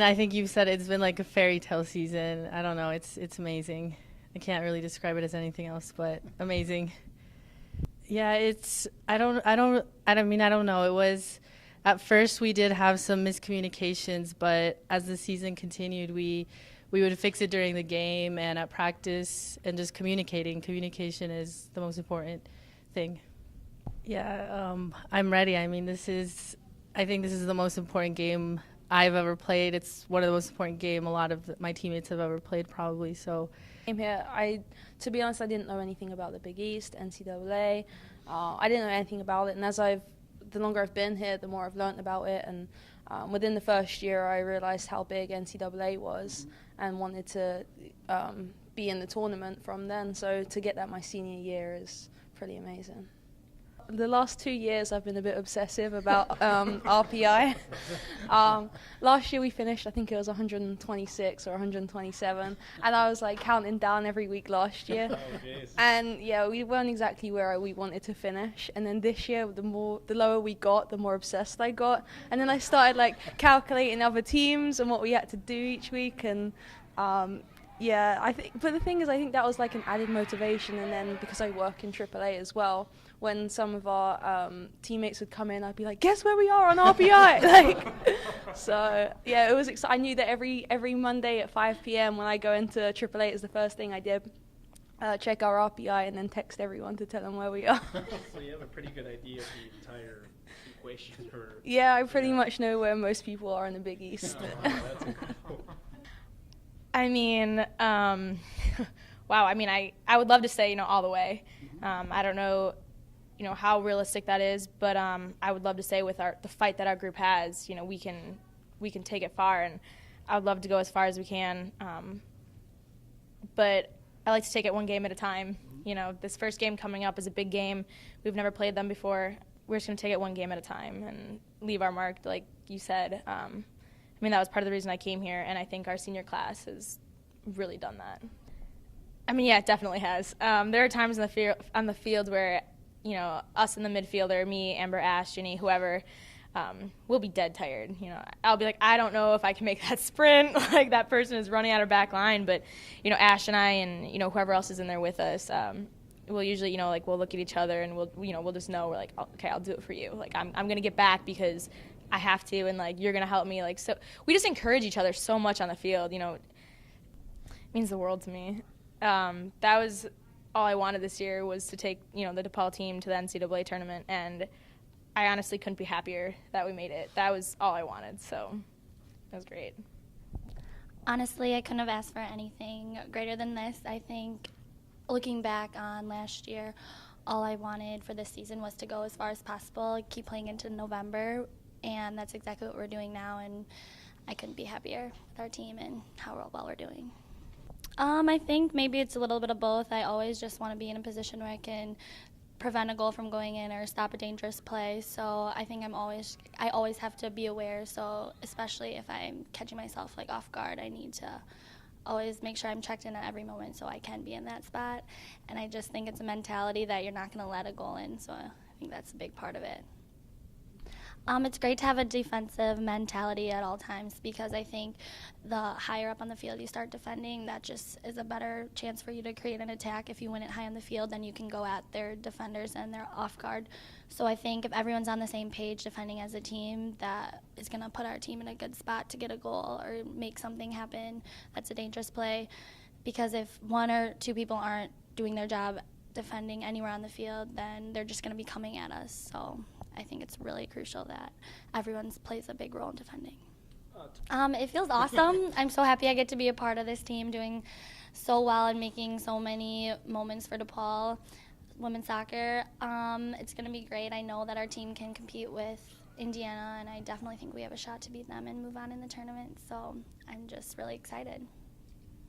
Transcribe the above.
I think you said it's been like a fairy tale season. I don't know. It's amazing. I can't really describe it as anything else, but amazing. Yeah, I don't know. It was, at first we did have some miscommunications, but as the season continued, we would fix it during the game and at practice and just communicating. Communication is the most important thing. Yeah, I'm ready. I mean, I think this is the most important game I've ever played. It's one of the most important game a lot of my teammates have ever played, probably. So, Came here, to be honest, I didn't know anything about the Big East, NCAA. I didn't know anything about it, and the longer I've been here, the more I've learned about it. And within the first year, I realized how big NCAA was, and wanted to be in the tournament from then. So to get that my senior year is pretty amazing. The last 2 years I've been a bit obsessive about RPI. Last year we finished, I think it was 126 or 127, and I was like counting down every week last year. And yeah, we weren't exactly where we wanted to finish. And then this year, the lower we got, the more obsessed I got. And then I started like calculating other teams and what we had to do each week. And yeah, but the thing is, I think that was like an added motivation. And then because I work in AAA as well, when some of our teammates would come in, I'd be like, guess where we are on RPI? Like, so yeah, it was I knew that every Monday at 5 p.m. when I go into AAA, it's the first thing I did, check our RPI and then text everyone to tell them where we are. So you have a pretty good idea of the entire equation. Yeah, I pretty much know where most people are in the Big East. Oh, that's incredible. I mean, wow. I mean, I would love to say, all the way. I don't know, how realistic that is, but I would love to say with the fight that our group has, we can take it far, and I would love to go as far as we can. But I like to take it one game at a time. This first game coming up is a big game. We've never played them before. We're just going to take it one game at a time and leave our mark, like you said. I mean, that was part of the reason I came here, and I think our senior class has really done that. I mean, yeah, it definitely has. There are times on the field where, us in the midfield, or me, Amber, Ash, Ginny, whoever, we'll be dead tired. I'll be like, I don't know if I can make that sprint. Like, that person is running out of back line. But, Ash and I and, whoever else is in there with us, we'll usually, we'll look at each other and we'll just know, we're like, okay, I'll do it for you. Like, I'm going to get back because I have to, and, like, you're going to help me. Like, so we just encourage each other so much on the field. It means the world to me. That was all I wanted this year, was to take, the DePaul team to the NCAA tournament, and I honestly couldn't be happier that we made it. That was all I wanted, so that was great. Honestly, I couldn't have asked for anything greater than this. I think looking back on last year, all I wanted for this season was to go as far as possible, keep playing into November, and that's exactly what we're doing now, and I couldn't be happier with our team and how well we're doing. I think maybe it's a little bit of both. I always just want to be in a position where I can prevent a goal from going in or stop a dangerous play. So I think I always have to be aware. So especially if I'm catching myself like off guard, I need to always make sure I'm checked in at every moment so I can be in that spot. And I just think it's a mentality that you're not going to let a goal in. So I think that's a big part of it. It's great to have a defensive mentality at all times, because I think the higher up on the field you start defending, that just is a better chance for you to create an attack. If you win it high on the field, then you can go at their defenders and they're off guard. So I think if everyone's on the same page defending as a team, that is going to put our team in a good spot to get a goal or make something happen that's a dangerous play. Because if one or two people aren't doing their job defending anywhere on the field, then they're just going to be coming at us. So I think it's really crucial that everyone plays a big role in defending. It feels awesome. I'm so happy I get to be a part of this team, doing so well and making so many moments for DePaul women's soccer. It's going to be great. I know that our team can compete with Indiana, and I definitely think we have a shot to beat them and move on in the tournament. So I'm just really excited.